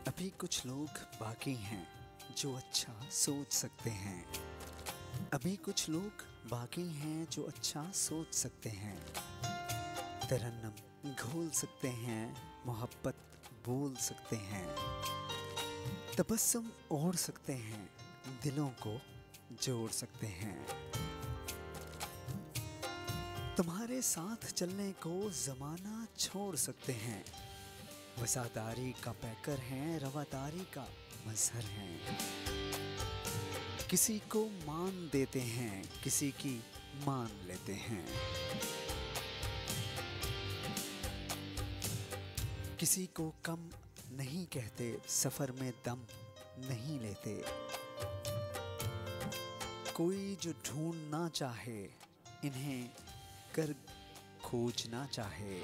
अभी कुछ लोग बाकी हैं जो अच्छा सोच सकते हैं। अभी कुछ लोग बाकी हैं जो अच्छा सोच सकते हैं। तरन्नुम घोल सकते हैं, मोहब्बत बोल सकते हैं, तबस्सुम ओढ़ सकते हैं, दिलों को जोड़ सकते हैं। तुम्हारे साथ चलने को ज़माना छोड़ सकते हैं। वफादारी का पैकर हैं, रवादारी का मजहर हैं। किसी को मान देते हैं, किसी की मान लेते हैं। किसी को कम नहीं कहते, सफर में दम नहीं लेते। कोई जो ढूंढना चाहे, इन्हें कर खोजना चाहे।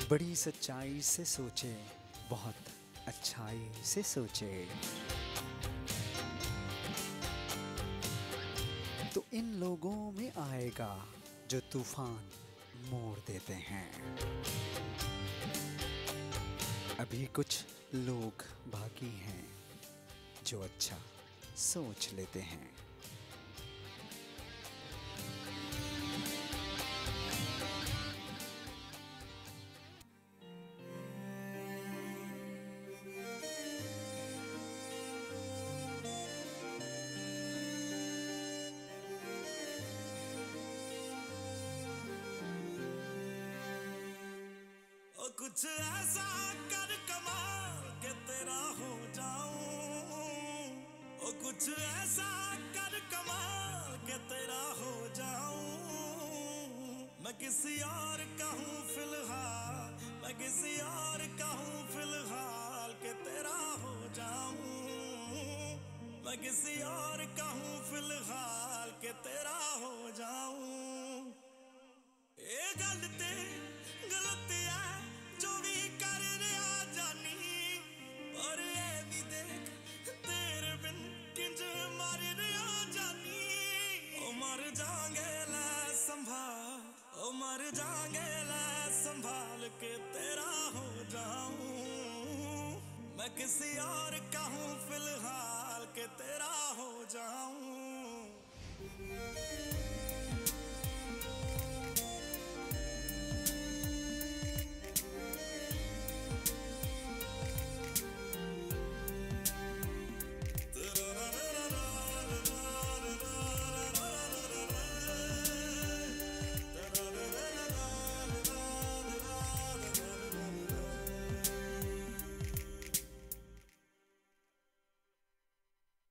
बड़ी सच्चाई से सोचे, बहुत अच्छाई से सोचे, तो इन लोगों में आएगा जो तूफान मोड़ देते हैं। अभी कुछ लोग बाकी हैं जो अच्छा सोच लेते हैं। कुछ ऐसा कर कमाल के तेरा हो जाऊं, ओ कुछ ऐसा कर कमाल के तेरा हो जाऊं। मैं किसी और का हूँ फिलहाल, मैं किसी और का हूँ फिलहाल के तेरा हो जाऊं। मैं किसी और का हूँ फिलहाल के तेरा हो जाऊं। ये गलती गलती है जो भी कर रहा जानी, और ये भी देख तेरे बिन किंज मर रहा जानी। ओ मर जाएंगे ला संभाल, ओ मर जाएंगे ला संभाल के तेरा हो जाऊं। मैं किसी और का हूँ फिलहाल के तेरा हो जाऊं।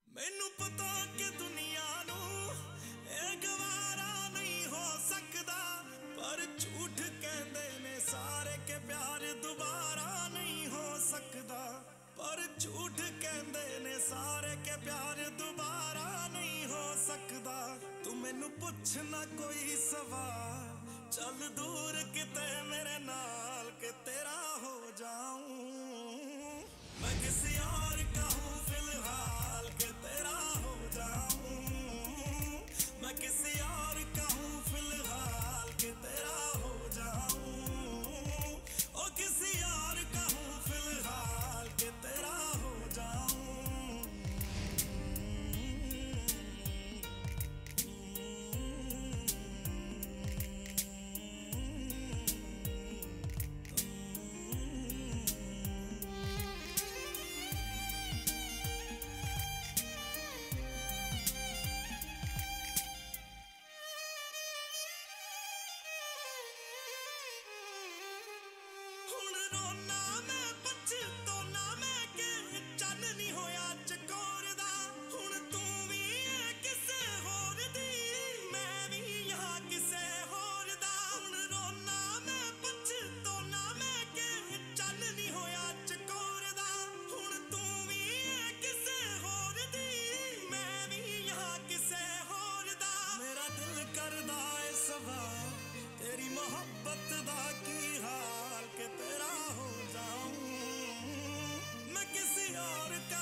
मैनू पता कि दुनिया नू एक वारा नहीं हो सकता, पर झूठ कहते ने सारे के प्यार दोबारा नहीं हो सकता। पर झूठ कहते ने सारे के प्यार दोबारा नहीं हो सकता। तू मैनू पुछ ना कोई सवाल, चल दूर किते मेरे नाल के तेरा हो जाऊं। मैं किसी और का हूँ फिलहाल के तेरा हो जाऊं। मैं किसी और का हूँ फिलहाल के तेरा हो जाऊं। ओ किसी और का हूँ फिलहाल के तेरा हो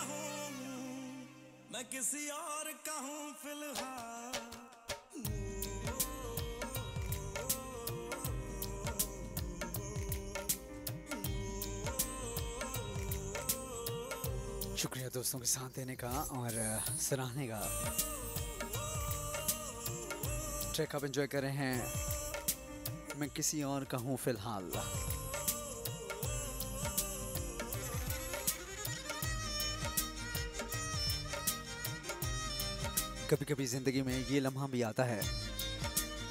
हूँ, मैं किसी और का हूँ फिलहाल। शुक्रिया दोस्तों के साथ देने का और सराहने का। ट्रैक आप एंजॉय कर रहे हैं, मैं किसी और का हूँ फिलहाल। कभी कभी ज़िंदगी में ये लम्हा भी आता है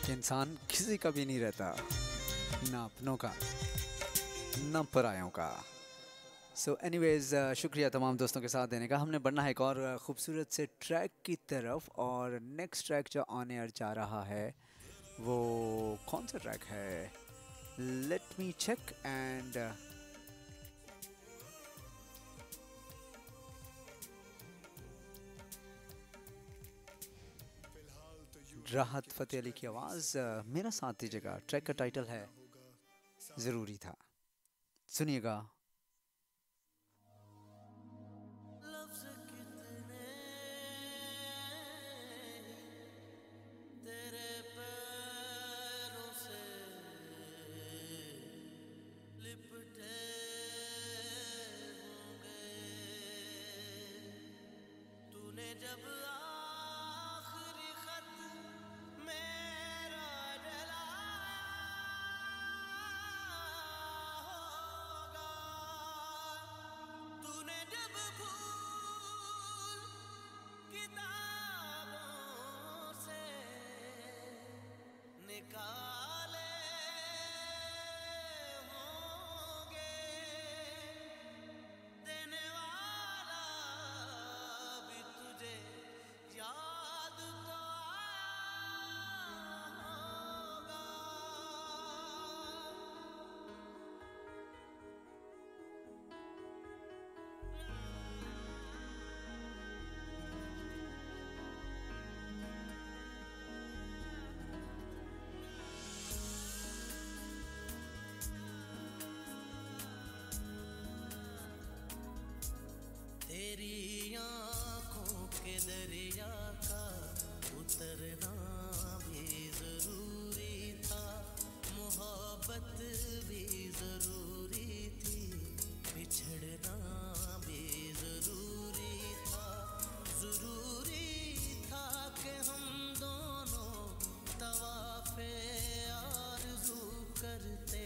कि इंसान किसी का भी नहीं रहता, ना अपनों का ना परायों का। सो एनीवेज शुक्रिया तमाम दोस्तों के साथ देने का। हमने बढ़ना है एक और खूबसूरत से ट्रैक की तरफ, और नेक्स्ट ट्रैक जो ऑन एयर जा रहा है वो कौन सा ट्रैक है? लेट मी चेक एंड राहत फ़तेह अली की आवाज़, मेरा साथ दीजिएगा। ट्रैक का टाइटल है ज़रूरी था, सुनिएगा। लफ्ज़ कितने तेरे पैरों से लिपटे होंगे, तूने जब आखिरी खत मेरा जलाया होगा, तूने जब फूल किताबों से निकाले होंगे, देने वाला भी तुझे याद तो आया होगा। तेरी आँखों के दरिया का उतरना भी जरूरी था, मोहब्बत भी जरूरी थी, बिछड़ना भी जरूरी था, जरूरी था कि हम दोनों तवाफ़े आरज़ू करते,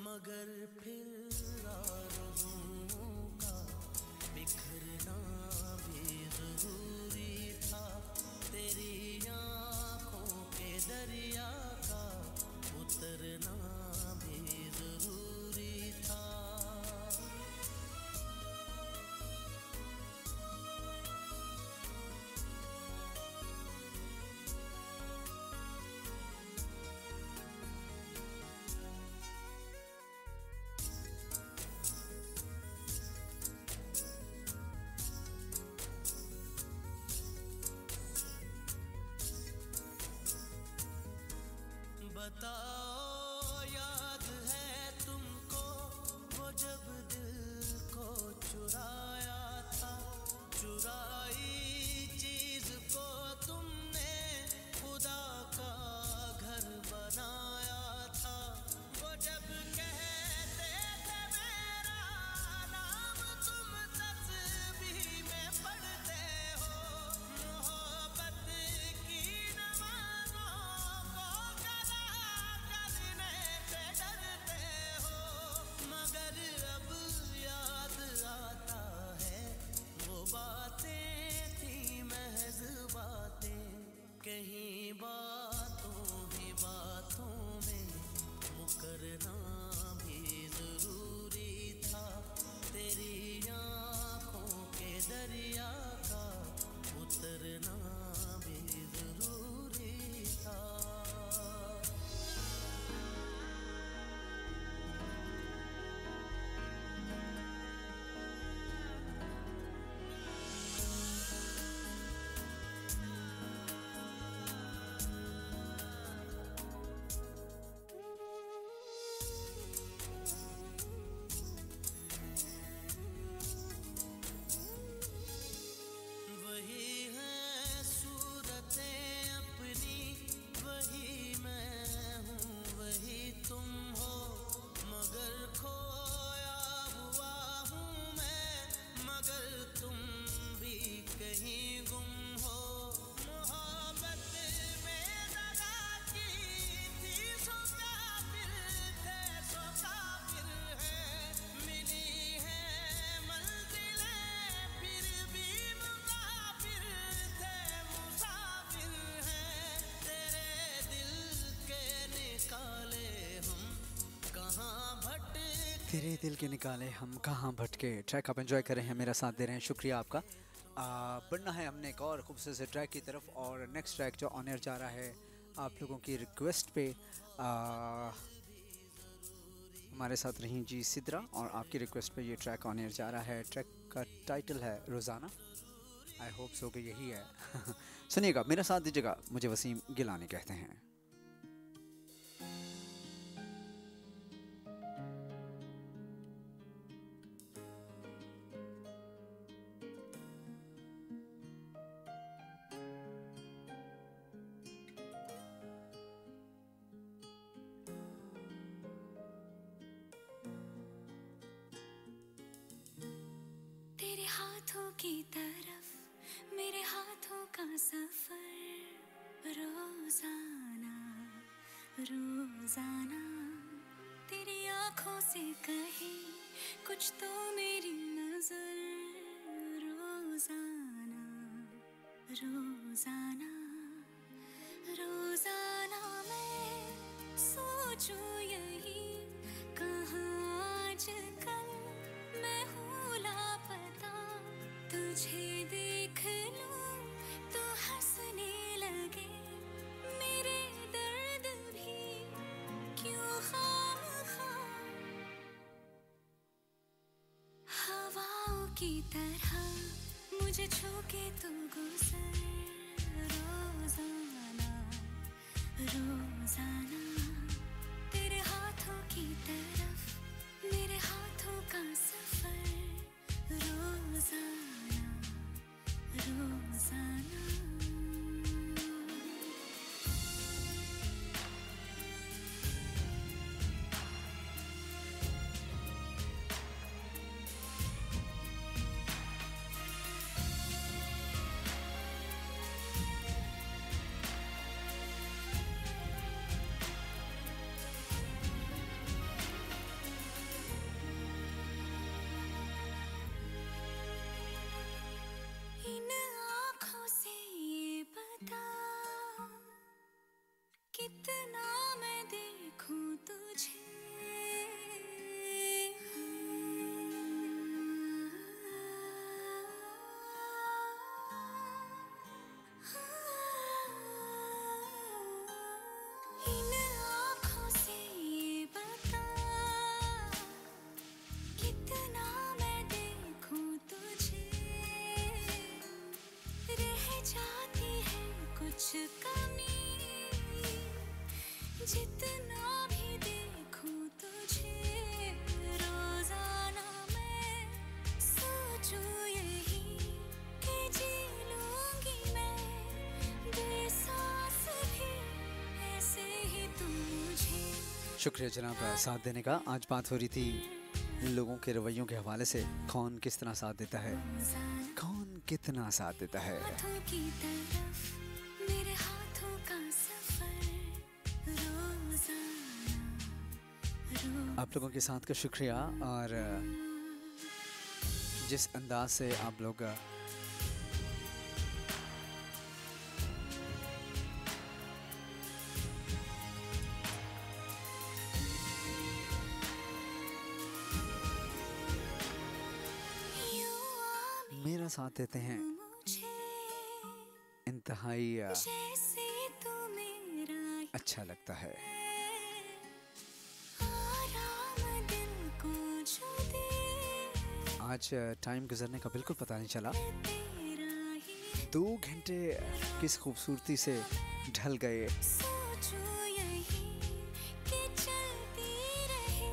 मगर फिर आरज़ुओं का बिखरना भी जरूरी था, तेरी आँखों के दरिया का उतरना भी जरूरी था। बताओ याद है तुमको वो जब दिल को चुराया था, चुराई चीज को तुमने खुदा का घर बनाया था, वो जब कहते थे मेरा नाम तुम तस्बीह में पढ़ते हो, मोहब्बत की नमाज़ों को कदा करने से डरते हो, मगर अब याद आता है वो बातें थी महज बातें, कहीं बातों ही बातों में मुकरना भी जरूरी था, तेरी आँखों के दरिया का उतरना भी जरूरी था। अगर तुम भी कहीं गुम हो, मोहब्बत में दगा की थी, सो काफिर थे, सो काफिर है, मिली है मंजिलें फिर भी मुसाफिर थे, मुसाफिर है, तेरे दिल के निकाले हम कहाँ भटके। तेरे दिल के निकाले हम कहाँ भटके। ट्रैक आप एंजॉय कर रहे हैं, मेरा साथ दे रहे हैं, शुक्रिया आपका। बढ़ना है हमने एक और खूबसूरत से ट्रैक की तरफ, और नेक्स्ट ट्रैक जो ऑन एयर जा रहा है आप लोगों की रिक्वेस्ट पे। हमारे साथ रही जी सिद्रा, और आपकी रिक्वेस्ट पे ये ट्रैक ऑन एयर जा रहा है। ट्रैक का टाइटल है रोज़ाना। आई होप सो कि यही है। सुनिएगा, मेरा साथ दीजिएगा, मुझे वसीम गिलानी कहते हैं। तेरे हाथों की तरफ मेरे हाथों का सफर, रोजाना रोजाना तेरी आंखों से कहे कुछ तो मेरी नजर, रोजाना रोजाना रोजाना मैं सोचूं यही, कहाँ आजकल मैं हूँ लापता, तुझे देख लूं तो हंसने लगे, मेरे दर्द भी क्यों खामखा, हवाओं की तरह मुझे छू के तू गुजर, रोजाना रोजाना तेरे हाथों की तरफ मेरे हाथों का सफर, रोजाना रोजाना। इन आँखों से ये बता कितना मैं देखूं तुझे, इन आँखों से ये बता कितना मैं देखूं तुझे, रह जाती है कुछ कमी जितना भी देखूं तुझे, रोजाना मैं सोचूं यही कि जी लूंगी मैं बेसास भी ऐसे ही तू मुझे। शुक्रिया जनाब साथ देने का। आज बात हो रही थी लोगों के रवैयों के हवाले से, कौन किस तरह साथ देता है, कौन कितना साथ देता है। हाथों की तरफ मेरे हाथों का सफर, रोजाना आप लोगों के साथ का शुक्रिया, और जिस अंदाज से आप लोग मेरा साथ देते हैं, इंतहाई जैसे तू मेरा अच्छा लगता है। आराम दिल को जो दे, आज टाइम गुजरने का बिल्कुल पता नहीं चला, तेरा ही 2 घंटे किस खूबसूरती से ढल गए। सोचूं यही कि चलती रहे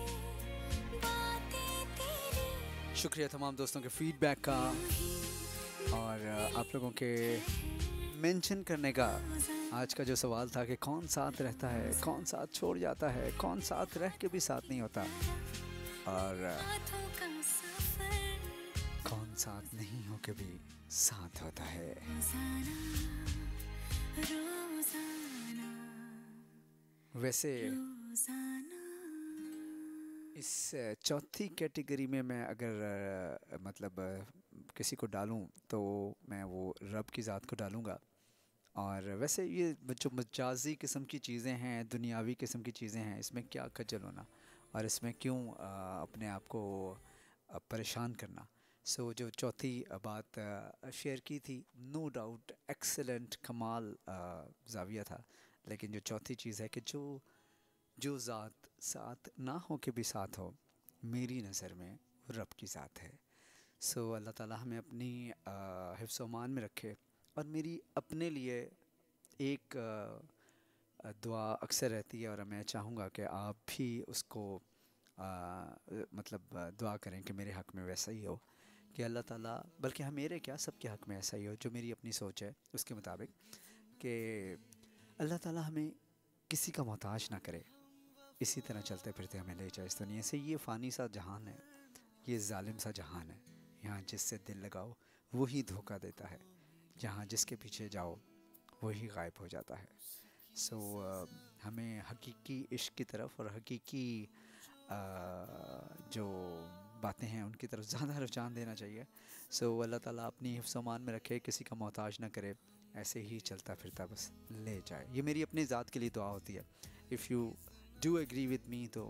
बातें तेरी, शुक्रिया तमाम दोस्तों के फीडबैक का, और आप लोगों के मेंशन करने का। आज का जो सवाल था कि कौन साथ रहता है, कौन साथ छोड़ जाता है, कौन साथ रह के भी साथ नहीं होता, और हाथों का सफर, कौन साथ नहीं हो के भी साथ होता है। रोजाना रोजाना वैसे रोजाना इस चौथी कैटेगरी में मैं अगर मतलब किसी को डालूं तो मैं वो रब की ज़ात को डालूंगा। और वैसे ये जो मजाजी किस्म की चीज़ें हैं, दुनियावी किस्म की चीज़ें हैं, इसमें क्या खज्जल होना और इसमें क्यों अपने आप को परेशान करना। सो जो चौथी बात शेयर की थी, नो डाउट एक्सेलेंट कमाल जाविया था। लेकिन जो चौथी चीज़ है कि जो ज़ात साथ ना हो के भी साथ हो, मेरी नज़र में रब की ज़ात है। सो अल्लाह ताला हमें अपनी हिफ्ज़ व अमान में रखे। और मेरी अपने लिए एक दुआ अक्सर रहती है और मैं चाहूँगा कि आप भी उसको मतलब दुआ करें कि मेरे हक़ में वैसा ही हो कि अल्लाह ताला, बल्कि हम मेरे क्या सबके हक़ में ऐसा ही हो, जो मेरी अपनी सोच है उसके मुताबिक, कि अल्लाह ताला हमें किसी का मोहताज ना करे, इसी तरह चलते फिरते हमें ले जाए इस दुनिया से। ये फ़ानी सा जहान है, ये जालिम सा जहान है, यहाँ जिससे दिल लगाओ वही धोखा देता है, जहाँ जिसके पीछे जाओ वही गायब हो जाता है। सो हमें हकीकी इश्क की तरफ और हकीकी जो बातें हैं उनकी तरफ ज़्यादा रुझान देना चाहिए। सो अल्लाह ताला अपनी हिफ्ज़ अमान में रखे, किसी का मोहताज ना करे, ऐसे ही चलता फिरता बस ले जाए। ये मेरी अपनी ज़ात के लिए दुआ होती है। If you do agree with me तो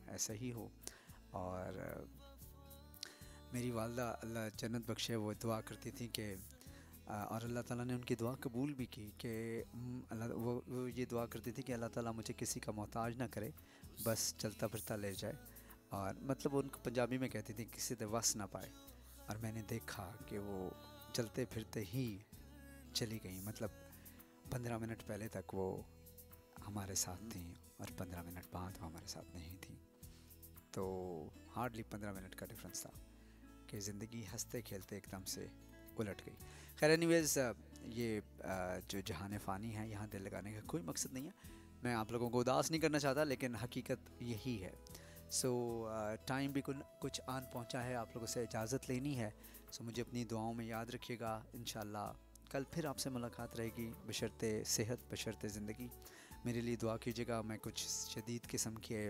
ऐसा ही हो। और मेरी वालदा अल्लाह जन्नत बख्शे, वो दुआ करती थी कि और अल्लाह ताला ने उनकी दुआ कबूल भी की कि अल्लाह वो ये दुआ करती थी कि अल्लाह ताला मुझे किसी का मोहताज ना करे, बस चलता फिरता ले जाए। और मतलब उनको पंजाबी में कहती थी किसी से वस ना पाए। और मैंने देखा कि वो चलते फिरते ही चली गई। मतलब 15 मिनट पहले तक वो हमारे साथ थी और 15 मिनट बाद वो हमारे साथ नहीं थी। तो हार्डली 15 मिनट का डिफरेंस था कि ज़िंदगी हंसते खेलते एकदम से उलट गई। खैर एनीवेज़, ये जो जहान फ़ानी है, यहाँ दिल लगाने का कोई मकसद नहीं है। मैं आप लोगों को उदास नहीं करना चाहता, लेकिन हकीकत यही है। सो टाइम भी कुछ आन पहुँचा है, आप लोगों से इजाज़त लेनी है। सो मुझे अपनी दुआओं में याद रखिएगा। इंशाल्लाह कल फिर आपसे मुलाकात रहेगी, बशर्ते सेहत, बशर्ते ज़िंदगी। मेरे लिए दुआ कीजिएगा, मैं कुछ शदीद किस्म के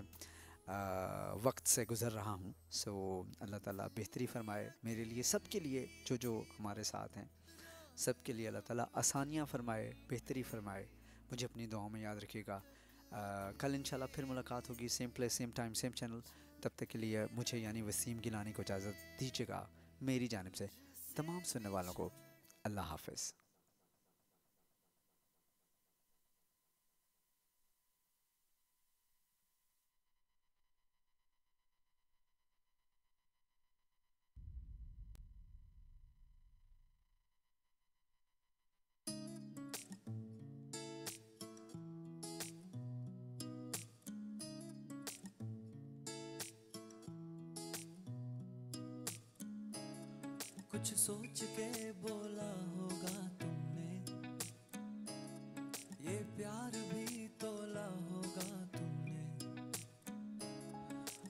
वक्त से गुज़र रहा हूँ। सो अल्लाह ताला बेहतरी फ़रमाए मेरे लिए, सब के लिए, जो हमारे साथ हैं सब के लिए अल्लाह ताला आसानियाँ फ़रमाए, बेहतरी फ़रमाए। मुझे अपनी दुआओं में याद रखिएगा। कल इंशाल्लाह फिर मुलाकात होगी, same place, same time, same channel. तब तक के लिए मुझे यानी वसीम गिलानी को इजाज़त दीजिएगा मेरी जानिब से। तमाम सुनने वालों को अल्लाह हाफ़िज़। कुछ सोच के बोला होगा तुमने, ये प्यार भी तोला होगा तुमने।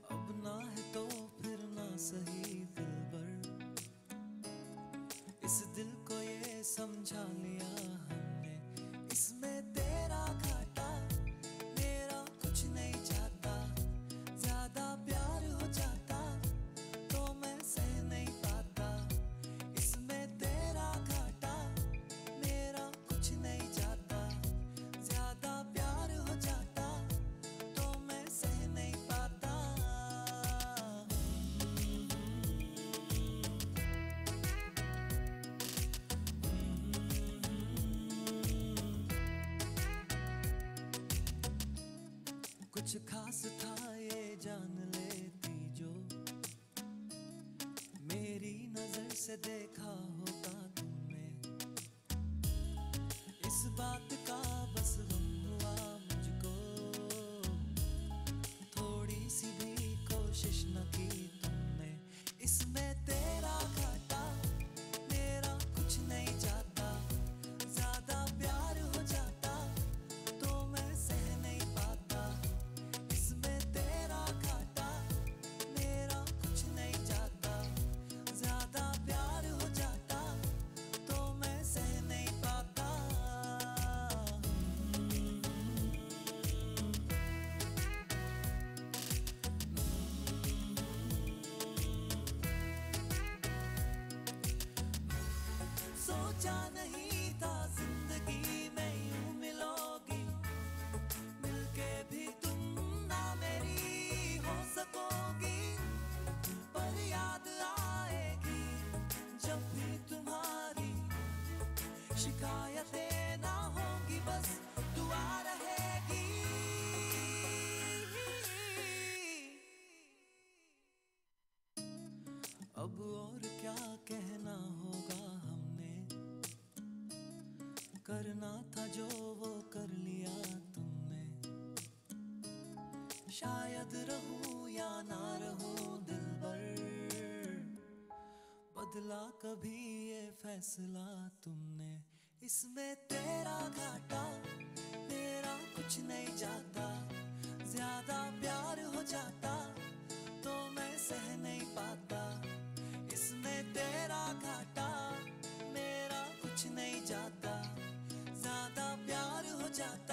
अब ना है तो फिर ना सही दिलबर, इस दिल को ये समझा लिया हमने। इसमें तेरा घाटा मेरा कुछ नहीं जाता, ज्यादा प्यार हो जाता तो मैं सह नहीं पाता। इसमें तेरा घाटा मेरा कुछ नहीं जाता, ज्यादा प्यार हो जाता तो मैं सह नहीं पाता। कुछ खास था ये जान लेती जो, मेरी नजर से देखा होता तुमने। इस बात का बस गम हुआ मुझको, थोड़ी सी भी कोशिश न की तुमने। इसमें तेरा घाटा मेरा कुछ नहीं जाता, ज्यादा प्यार हो जाता तो मैं सह नहीं पाता। इसमें तेरा घाटा मेरा कुछ नहीं जाता, ज्यादा सोचा नहीं था जिंदगी में यूं मिलोगी, मिलके भी तुम ना मेरी हो सकोगी, पर याद आएगी जब भी तुम्हारी, शिकायतें ना होंगी बस दुआ रहेगी। अब और क्या कहना होगा हमने, करना था जो वो कर लिया तुमने, शायद रहूं या ना रहूं दिलबर, बदला कभी ये फैसला तुमने, इसमें तेरा घाटा मेरा कुछ नहीं जाता, ज्यादा प्यार हो जाता तो मैं सह नहीं पाता, इसमें तेरा घाटा मेरा कुछ नहीं जाता, ज्यादा प्यार हो जाता